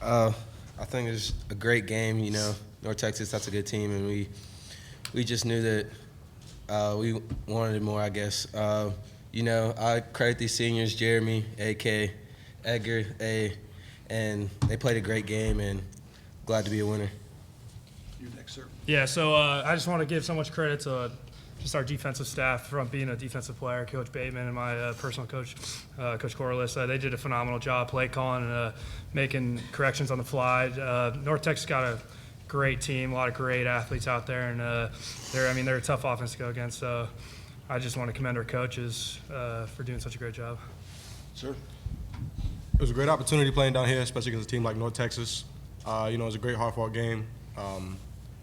I think it's a great game. North Texas, that's a good team, and we just knew that we wanted more, I guess. I credit these seniors, Jeremy, A.K., Edgar, A., and they played a great game, and glad to be a winner. You next, sir. Yeah, so I just want to give so much credit to just our defensive staff from being a defensive player, Coach Bateman and my personal coach, Coach Corliss. They did a phenomenal job play calling and making corrections on the fly. North Texas got a great team, a lot of great athletes out there, and they're a tough offense to go against. So I just want to commend our coaches for doing such a great job. Sir. It was a great opportunity playing down here, especially against a team like North Texas. It was a great, hard-fought game.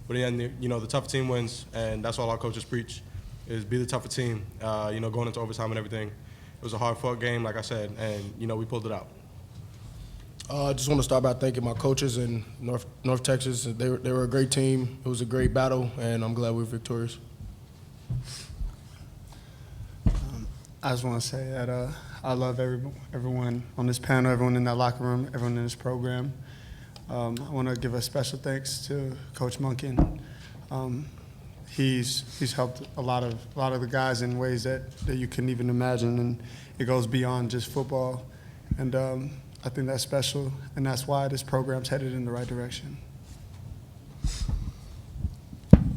But in the end, the tougher team wins, and that's all our coaches preach, is be the tougher team, going into overtime and everything. It was a hard-fought game, like I said, and, we pulled it out. I just want to start by thanking my coaches in North Texas. They were a great team. It was a great battle, and I'm glad we were victorious. I just want to say that I love everyone on this panel, everyone in that locker room, everyone in this program. I want to give a special thanks to Coach Monken. He's helped a lot of the guys in ways that you couldn't even imagine, and it goes beyond just football. And I think that's special, and that's why this program's headed in the right direction.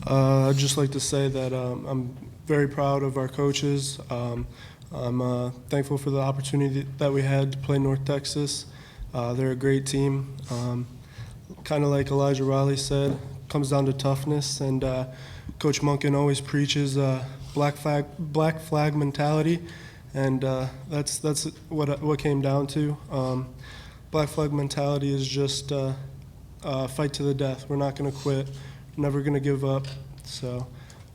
I'd just like to say that I'm very proud of our coaches. I'm thankful for the opportunity that we had to play North Texas. They're a great team. Kind of like Elijah Riley said, comes down to toughness, and Coach Monken always preaches black flag mentality, and that's what came down to. Black flag mentality is just fight to the death. We're not going to quit. We're never going to give up. So,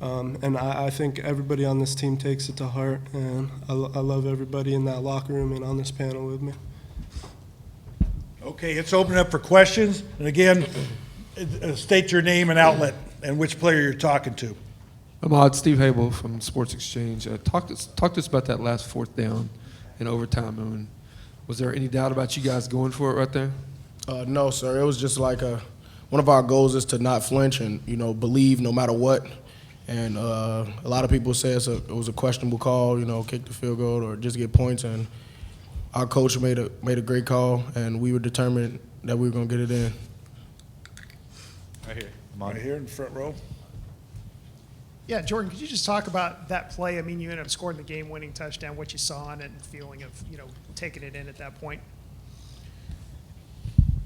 and I think everybody on this team takes it to heart, and I love everybody in that locker room and on this panel with me. Okay, it's open up for questions. And again, state your name and outlet and which player you're talking to. Ahmad, Steve Hable from Sports Exchange. Talk to us about that last fourth down in overtime. I mean, was there any doubt about you guys going for it right there? No, sir. It was just like one of our goals is to not flinch and, believe no matter what. And a lot of people say it was a questionable call, kick the field goal or just get points. And our coach made a great call, and we were determined that we were going to get it in. Right here. Right here in the front row. Yeah, Jordan, could you just talk about that play? I mean, you ended up scoring the game-winning touchdown, what you saw on it, and feeling of, taking it in at that point.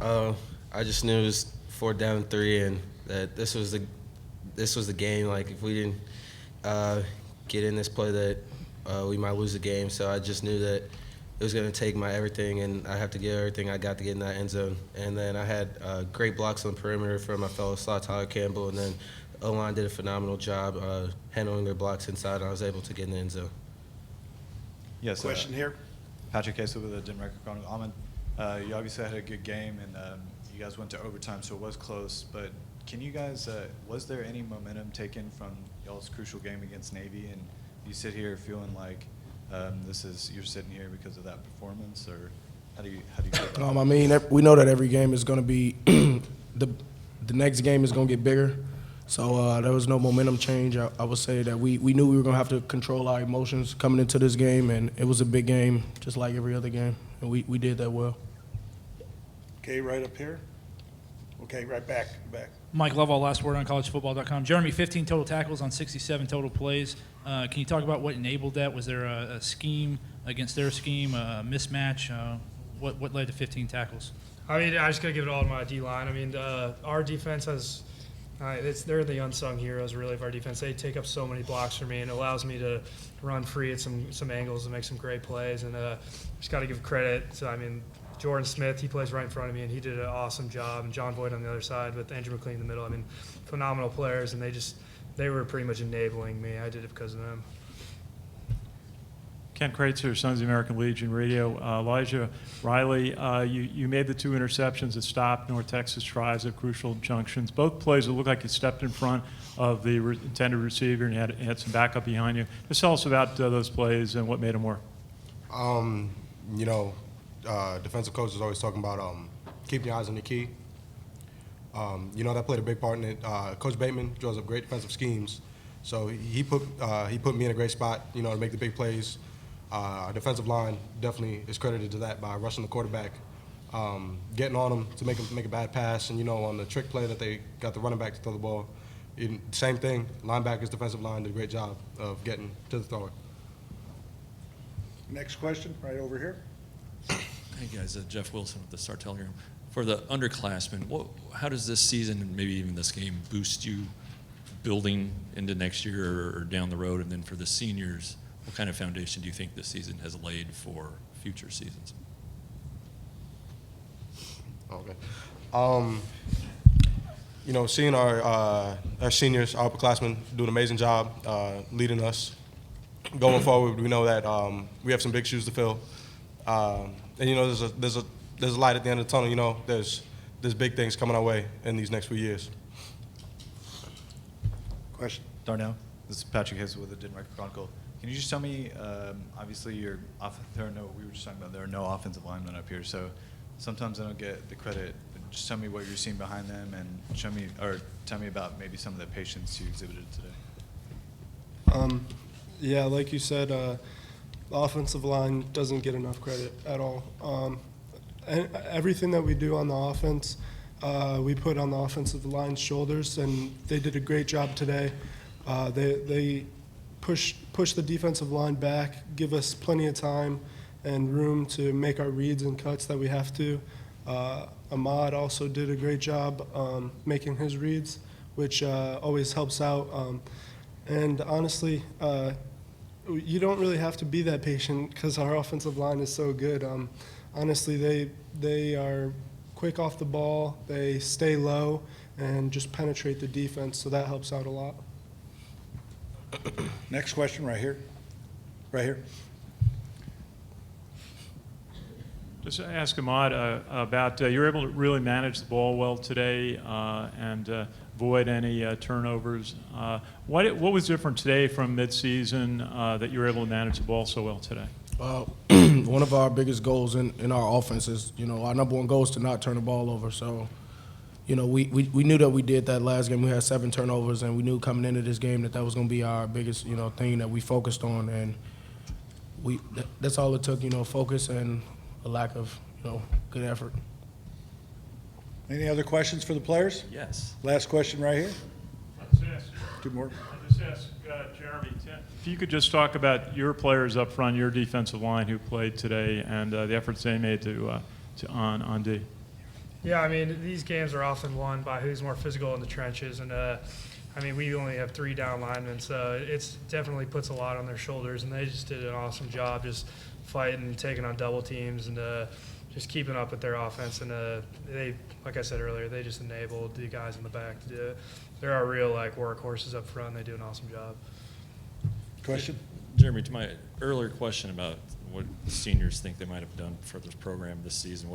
I just knew it was 4th down and 3, and that this was the game. Like, if we didn't get in this play, that we might lose the game. So I just knew that it was going to take my everything, and I have to give everything I got to get in that end zone. And then I had great blocks on the perimeter from my fellow slot, Tyler Campbell, and then O-line did a phenomenal job handling their blocks inside, and I was able to get in the end zone. Yes. Question here. Patrick Casey with the Denver Record Chronicle. Ahmed, you obviously had a good game, and you guys went to overtime, so it was close. But can you guys, was there any momentum taken from y'all's crucial game against Navy? And you sit here feeling like you're sitting here because of that performance, or how do you feel about it? I mean, we know that every game is going to be the next game is going to get bigger. So there was no momentum change. I would say that we knew we were going to have to control our emotions coming into this game, and it was a big game, just like every other game, and we did that well. Okay, right up here. Okay, right back. Mike Lovell, last word on collegefootball.com. Jeremy, 15 total tackles on 67 total plays. Can you talk about what enabled that? Was there a scheme against their scheme, a mismatch? What led to 15 tackles? I mean, I just got to give it all to my D-line. I mean, our defense has they're the unsung heroes, really, of our defense. They take up so many blocks for me, and it allows me to run free at some angles and make some great plays. And just got to give credit to, Jordan Smith, he plays right in front of me, and he did an awesome job. And John Boyd on the other side with Andrew McLean in the middle. Phenomenal players, and they were pretty much enabling me. I did it because of them. Ken Kreitzer, Sons of the American Legion Radio. Elijah Riley, you made the 2 interceptions that stopped North Texas tries at crucial junctions. Both plays, it looked like you stepped in front of the intended receiver and you had some backup behind you. Just tell us about those plays and what made them work. Defensive coaches always talking about keeping your eyes on the key. That played a big part in it. Coach Bateman draws up great defensive schemes, so he put me in a great spot, to make the big plays. Our defensive line definitely is credited to that by rushing the quarterback, getting on him to make a bad pass, and on the trick play that they got the running back to throw the ball. Same thing, linebackers, defensive line did a great job of getting to the thrower. Next question, right over here. Hey guys, Jeff Wilson with the Star Telegram. For the underclassmen, how does this season and maybe even this game boost you building into next year or down the road? And then for the seniors, what kind of foundation do you think this season has laid for future seasons? Okay. Seeing our seniors, our upperclassmen, do an amazing job leading us. Going forward, we know that we have some big shoes to fill. There's a light at the end of the tunnel. There's big things coming our way in these next few years. Question. Darnell, this is Patrick Hayes with the Denver Chronicle. Can you just tell me, obviously we were just talking about there are no offensive linemen up here, so sometimes I don't get the credit. Just tell me what you're seeing behind them and tell me about maybe some of the patience you exhibited today. Yeah, like you said, the offensive line doesn't get enough credit at all. And everything that we do on the offense, we put on the offensive line's shoulders, and they did a great job today. They push the defensive line back, give us plenty of time and room to make our reads and cuts that we have to. Ahmad also did a great job making his reads, which always helps out. And honestly, you don't really have to be that patient because our offensive line is so good. Honestly, they are quick off the ball, they stay low, and just penetrate the defense, so that helps out a lot. Next question, right here. Right here. Just ask Ahmad about you were able to really manage the ball well today and avoid any turnovers. What was different today from midseason that you were able to manage the ball so well today? One of our biggest goals in our offense is, our number one goal is to not turn the ball over. So, we knew that we did that last game. We had 7 turnovers, and we knew coming into this game that was going to be our biggest, thing that we focused on. And that's all it took, focus and a lack of, good effort. Any other questions for the players? Yes. Last question right here. Let's ask, 2 more. I'll just ask Jeremy, if you could just talk about your players up front, your defensive line who played today, and the efforts they made on D. Yeah, I mean, these games are often won by who's more physical in the trenches. And, we only have 3 down linemen, so it definitely puts a lot on their shoulders. And they just did an awesome job just fighting, taking on double teams, and just keeping up with their offense. And they, like I said earlier, they just enabled the guys in the back to do it. They're our real, workhorses up front. They do an awesome job. Question? Jeremy, to my earlier question about what the seniors think they might have done for this program this season,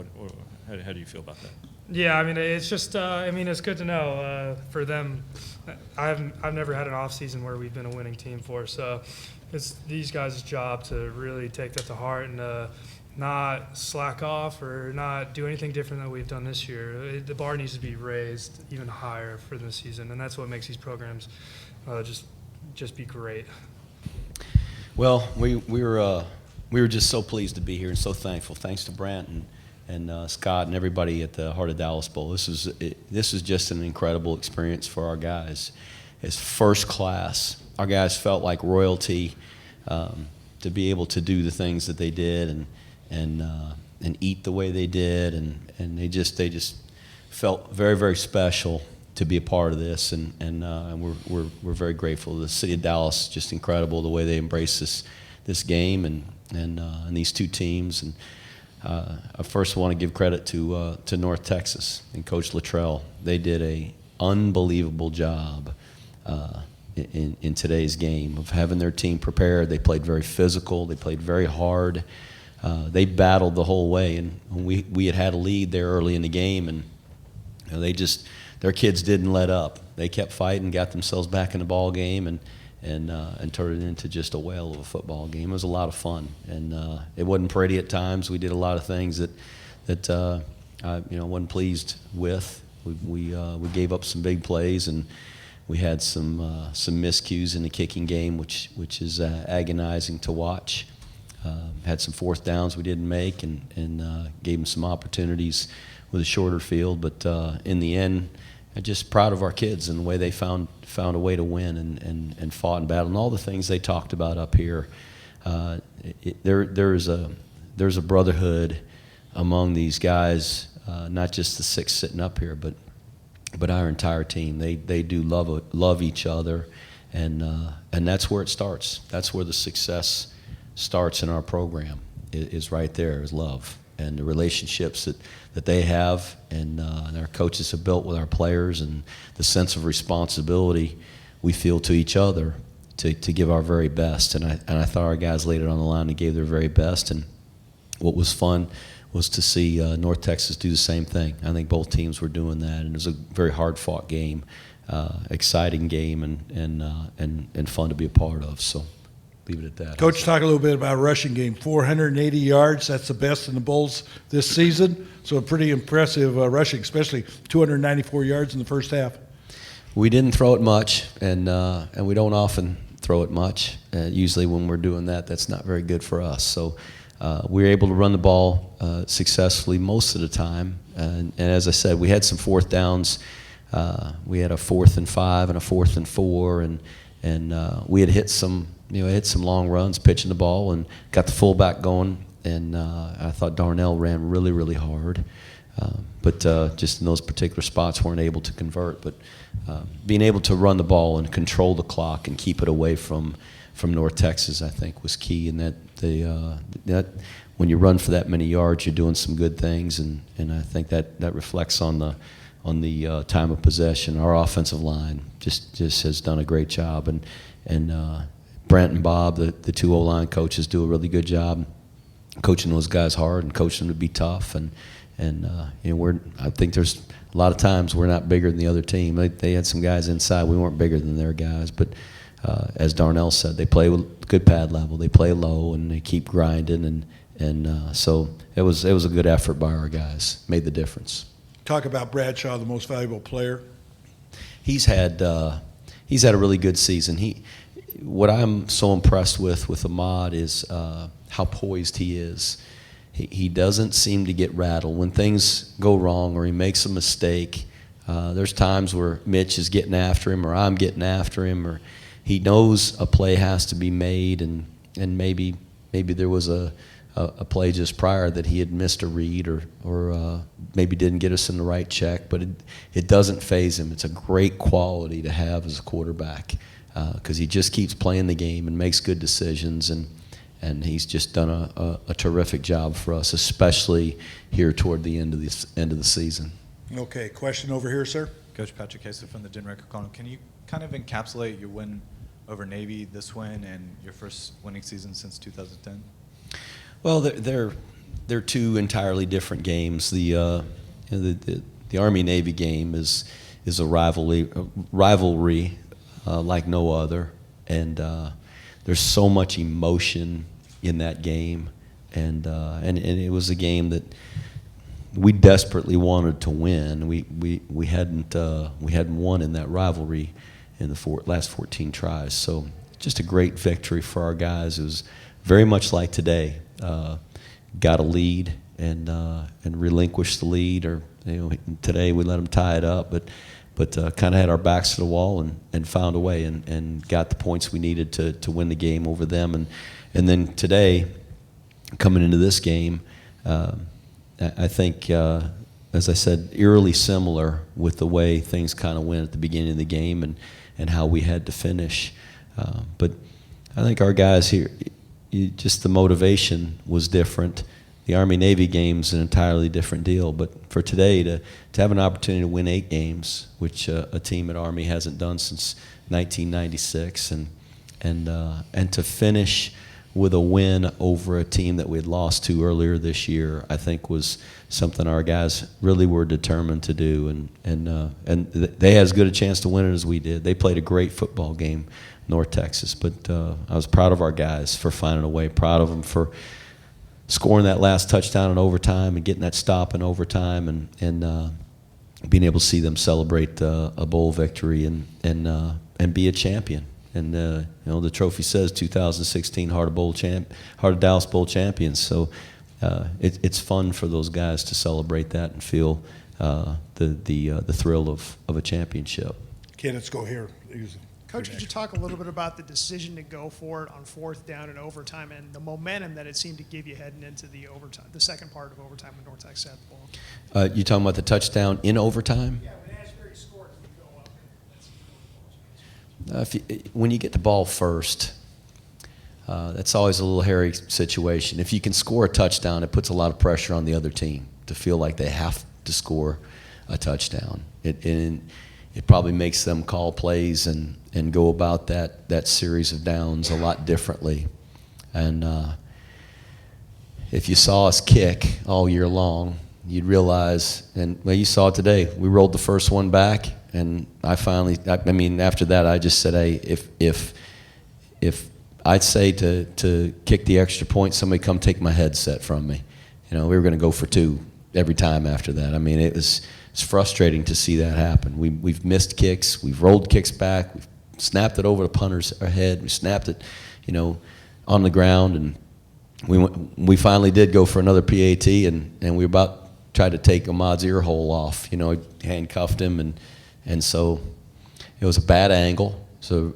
how do you feel about that? Yeah, it's just, it's good to know for them. I've never had an off season where we've been a winning team for, so it's these guys' job to really take that to heart and not slack off or not do anything different than we've done this year. The bar needs to be raised even higher for this season, and that's what makes these programs just be great. Well, we were just so pleased to be here and so thankful. Thanks to Brant and Scott and everybody at the Heart of Dallas Bowl. This is just an incredible experience for our guys. It's first class. Our guys felt like royalty to be able to do the things that they did and eat the way they did, and they just felt very, very special to be a part of this, and we're very grateful. The city of Dallas, just incredible the way they embrace this game and these 2 teams. And I first want to give credit to North Texas and Coach Luttrell. They did a unbelievable job in today's game of having their team prepared. They played very physical. They played very hard. They battled the whole way, and we had a lead there early in the game, and their kids didn't let up. They kept fighting, got themselves back in the ball game, and turned it into just a whale of a football game. It was a lot of fun, and it wasn't pretty at times. We did a lot of things that wasn't pleased with. We gave up some big plays, and we had some miscues in the kicking game, which is agonizing to watch. Had some fourth downs we didn't make, and gave them some opportunities with a shorter field. But in the end, I'm just proud of our kids and the way they found a way to win and fought and battled, and all the things they talked about up here. There's a brotherhood among these guys, not just the six sitting up here, but our entire team. They do love each other, and that's where it starts. That's where the success starts in our program. Is right there, is love and the relationships that they have and our coaches have built with our players, and the sense of responsibility we feel to each other to give our very best. And I thought our guys laid it on the line and gave their very best. And what was fun was to see North Texas do the same thing. I think both teams were doing that, and it was a very hard-fought game, exciting game, and fun to be a part of. So leave it at that. Coach, talk a little bit about rushing game. 480 yards, that's the best in the Bulls this season. So a pretty impressive rushing, especially 294 yards in the first half. We didn't throw it much, and we don't often throw it much. Usually when we're doing that, that's not very good for us. So we were able to run the ball successfully most of the time. And as I said, we had some fourth downs. We had a 4th and 5 and a 4th and 4, and we had hit some long runs pitching the ball and got the fullback going. And I thought Darnell ran really, really hard. But just in those particular spots weren't able to convert. But being able to run the ball and control the clock and keep it away from North Texas, I think, was key. And that when you run for that many yards, you're doing some good things. And I think that reflects on the time of possession. Our offensive line just has done a great job. And Brent and Bob, the two O-line coaches, do a really good job coaching those guys hard and coaching them to be tough. And I think there's a lot of times we're not bigger than the other team. They had some guys inside. We weren't bigger than their guys. But as Darnell said, they play with good pad level. They play low, and they keep grinding. And so it was a good effort by our guys. Made the difference. Talk about Bradshaw, the most valuable player. He's had a really good season. What I'm so impressed with Ahmad is how poised he is. He doesn't seem to get rattled when things go wrong or he makes a mistake. There's times where Mitch is getting after him, or I'm getting after him, or he knows a play has to be made, and maybe there was a play just prior that he had missed a read or maybe didn't get us in the right check, but it doesn't faze him. It's a great quality to have as a quarterback because he just keeps playing the game and makes good decisions, and he's just done a terrific job for us, especially here toward the end of the season. Okay, question over here, sir. Coach Patrick Casey from the Denver Chronicle. Can you kind of encapsulate your win over Navy, this win, and your first winning season since 2010? Well, they're two entirely different games. The Army-Navy game is a rivalry like no other, and there's so much emotion in that game, and it was a game that we desperately wanted to win. We hadn't won in that rivalry in the last 14 tries. So just a great victory for our guys. It was very much like today. Got a lead and relinquished the lead, or today we let them tie it up, but kind of had our backs to the wall and found a way and got the points we needed to win the game over them. And then today, coming into this game, I think, as I said, eerily similar with the way things kind of went at the beginning of the game and how we had to finish. But I think our guys here, just the motivation was different. The Army-Navy game's an entirely different deal. But for today, to have an opportunity to win 8 games, which a team at Army hasn't done since 1996, and to finish with a win over a team that we had lost to earlier this year, I think was something our guys really were determined to do. And they had as good a chance to win it as we did. They played a great football game, North Texas. But I was proud of our guys for finding a way, proud of them for scoring that last touchdown in overtime and getting that stop in overtime and being able to see them celebrate a bowl victory and be a champion. And the trophy says 2016 Heart of Dallas Bowl champions. So it's fun for those guys to celebrate that and feel the thrill of a championship. Okay, let's go here. Coach, could you talk a little bit about the decision to go for it on 4th down in overtime and the momentum that it seemed to give you heading into the overtime, the second part of overtime when North Texas had the ball? You talking about the touchdown in overtime? Yeah, when Ashbury scored, you go up. That's When you get the ball first, that's always a little hairy situation. If you can score a touchdown, it puts a lot of pressure on the other team to feel like they have to score a touchdown. It probably makes them call plays and go about that series of downs a lot differently. And if you saw us kick all year long, you'd realize, and well, you saw it today. We rolled the first one back, and after that, I just said, hey, if I'd say to kick the extra point, somebody come take my headset from me. We were going to go for 2 every time after that. It's frustrating to see that happen. We've missed kicks. We've rolled kicks back. We've snapped it over the punter's head. We snapped it, on the ground. And we finally did go for another PAT, and we about tried to take Ahmad's ear hole off. Handcuffed him, and so it was a bad angle. So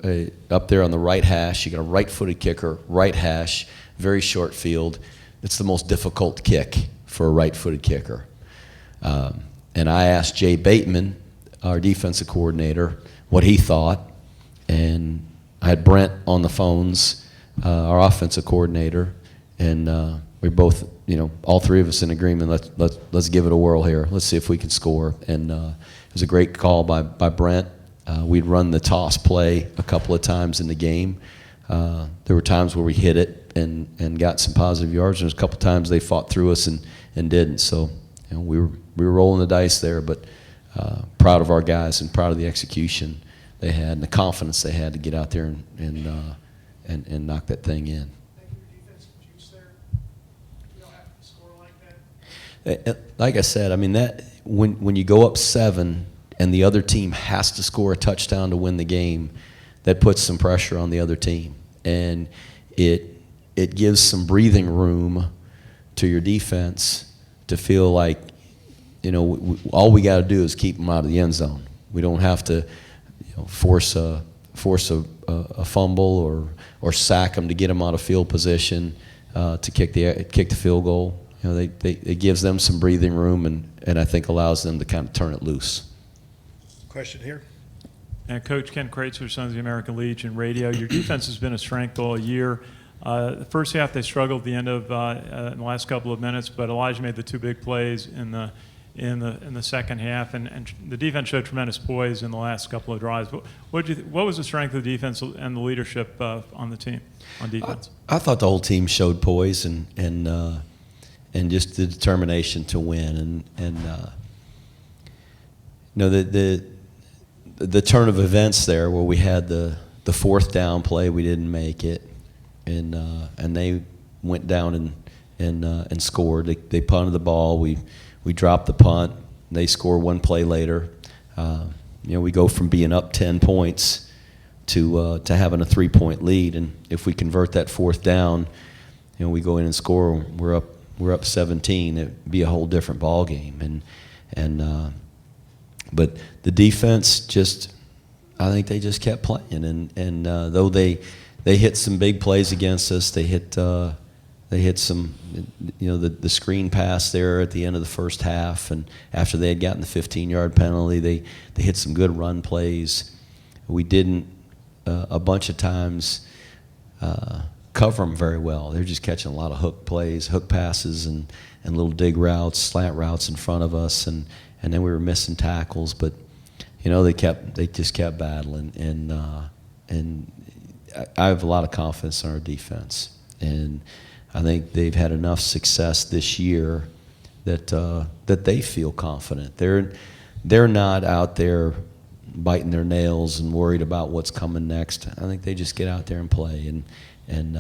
up there on the right hash, you got a right-footed kicker, right hash, very short field. It's the most difficult kick for a right-footed kicker. And I asked Jay Bateman, our defensive coordinator, what he thought. And I had Brent on the phones, our offensive coordinator, and we both, all 3 of us in agreement. Let's give it a whirl here. Let's see if we can score. And it was a great call by Brent. We'd run the toss play a couple of times in the game. There were times where we hit it and got some positive yards. There was a couple of times they fought through us and didn't. So we were rolling the dice there, but proud of our guys and proud of the execution they had and the confidence they had to get out there and knock that thing in. Like I said, that when you go up 7 and the other team has to score a touchdown to win the game, that puts some pressure on the other team, and it gives some breathing room to your defense to feel like, all we got to do is keep them out of the end zone. We don't have to force a fumble or sack them to get them out of field position to kick the field goal. It gives them some breathing room and I think allows them to kind of turn it loose. Question here. And Coach Ken Kreitzer, Sons of the American Legion Radio. Your defense has been a strength all year. The first half they struggled at the end of in the last couple of minutes, but Elijah made the 2 big plays in the second half, and the defense showed tremendous poise in the last couple of drives. What was the strength of the defense and the leadership on the team on defense? I thought the whole team showed poise and just the determination to win, the turn of events there where we had the 4th down play, we didn't make it, and they went down and scored. They punted the ball. We dropped the punt. They score 1 play later. We go from being up 10 points to having a 3-point lead, and if we convert that 4th down, we go in and score. We're up 17. It'd be a whole different ball game, but the defense I think they just kept playing, and though they hit some big plays against us, they hit some, the screen pass there at the end of the first half, and after they had gotten the 15-yard penalty, they hit some good run plays. We didn't a bunch of times cover them very well. They're just catching a lot of hook plays, hook passes, and little dig routes, slant routes in front of us, and then we were missing tackles, but they just kept battling, and I have a lot of confidence in our defense, and I think they've had enough success this year that they feel confident. They're not out there biting their nails and worried about what's coming next. I think they just get out there and play, and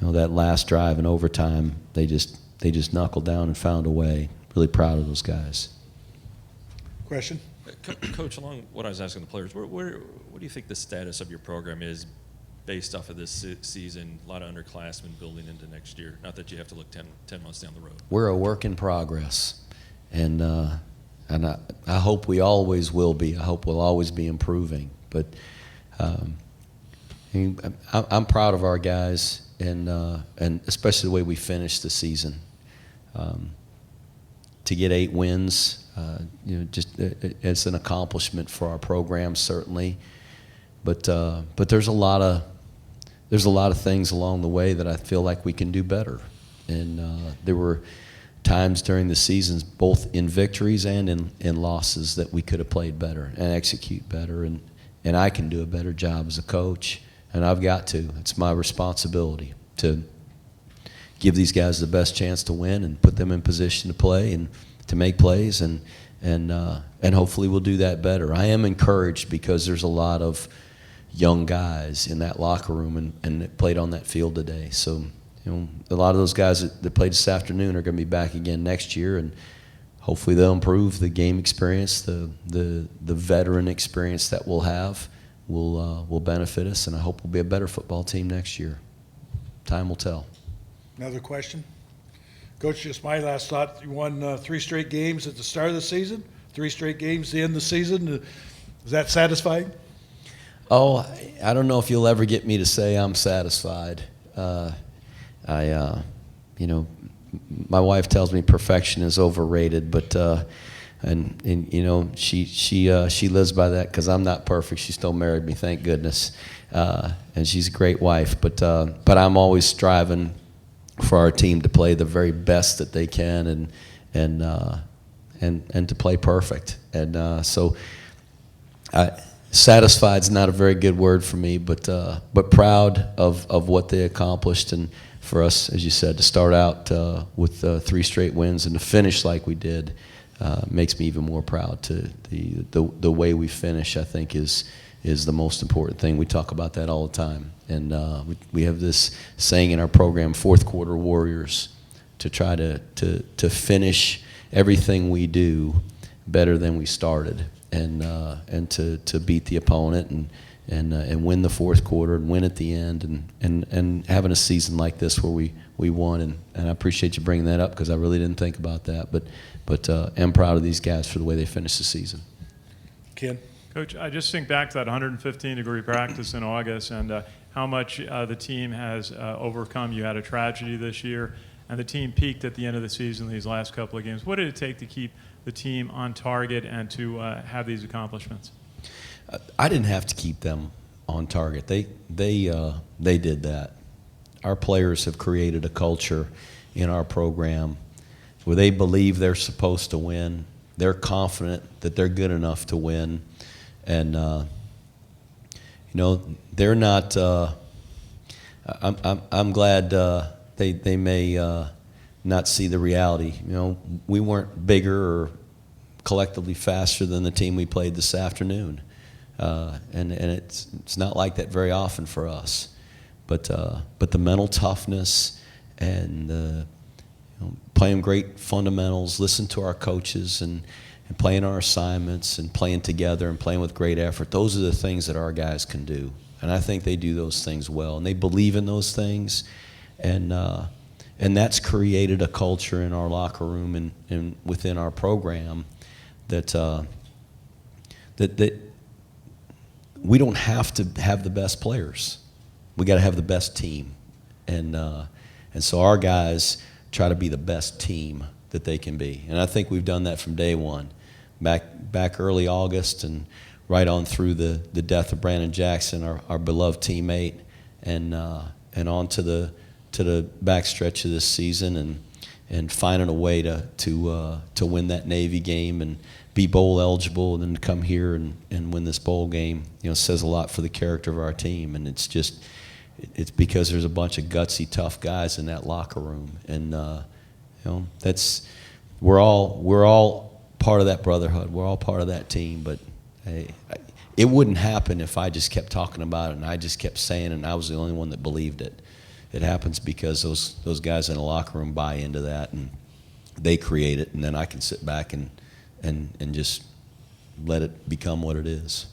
that last drive in overtime, they just knuckled down and found a way. Really proud of those guys. Question? Coach, along what I was asking the players, where do you think the status of your program is based off of this season? A lot of underclassmen building into next year. Not that you have to look 10 months down the road. We're a work in progress, and I hope we always will be. I hope we'll always be improving. But I'm proud of our guys, and especially the way we finished the season. To get 8 wins, it's an accomplishment for our program, certainly. But there's a lot of things along the way that I feel like we can do better. And there were times during the seasons, both in victories and in losses, that we could have played better and execute better. And I can do a better job as a coach, and I've got to. It's my responsibility to give these guys the best chance to win and put them in position to play and to make plays, and hopefully we'll do that better. I am encouraged because there's a lot of young guys in that locker room and that played on that field today. So, a lot of those guys that played this afternoon are going to be back again next year, and hopefully they'll improve. The game experience, the veteran experience that we'll have will benefit us, and I hope we'll be a better football team next year. Time will tell. Another question? Coach, just my last thought. You won 3 straight games at the start of the season, 3 straight games to end the season. Is that satisfying? Oh, I don't know if you'll ever get me to say I'm satisfied. My wife tells me perfection is overrated, but she lives by that because I'm not perfect. She still married me, thank goodness, and she's a great wife. But I'm always striving for our team to play the very best that they can and to play perfect. And so satisfied's not a very good word for me, but proud of what they accomplished, and for us, as you said, to start out with 3 straight wins and to finish like we did makes me even more proud. To the way we finish, I think, is the most important thing. We talk about that all the time. And we have this saying in our program, 4th quarter warriors, to try to finish everything we do better than we started, and to beat the opponent and win the 4th quarter and win at the end, and having a season like this where we won. And I appreciate you bringing that up because I really didn't think about that. But I'm proud of these guys for the way they finished the season. Ken? Coach, I just think back to that 115-degree practice in August and how much the team has overcome. You had a tragedy this year, and the team peaked at the end of the season these last couple of games. What did it take to keep the team on target and to have these accomplishments? I didn't have to keep them on target. They did that. Our players have created a culture in our program where they believe they're supposed to win. They're confident that they're good enough to win. And, they're not I'm glad they may not see the reality. We weren't bigger or collectively faster than the team we played this afternoon. And it's not like that very often for us. But the mental toughness and playing great fundamentals, listen to our coaches and playing our assignments and playing together and playing with great effort, those are the things that our guys can do. And I think they do those things well. And they believe in those things. And that's created a culture in our locker room and within our program that we don't have to have the best players. We got to have the best team. And so our guys try to be the best team that they can be. And I think we've done that from day one. Back early August and right on through the death of Brandon Jackson, our beloved teammate, and on to the backstretch of this season and finding a way to win that Navy game and be bowl eligible, and then to come here and win this bowl game, says a lot for the character of our team. And it's because there's a bunch of gutsy, tough guys in that locker room, and we're all part of that brotherhood. We're all part of that team. But it wouldn't happen if I just kept talking about it and I just kept saying it and I was the only one that believed it. it happens because those guys in the locker room buy into that, and they create it, and then I can sit back and just let it become what it is.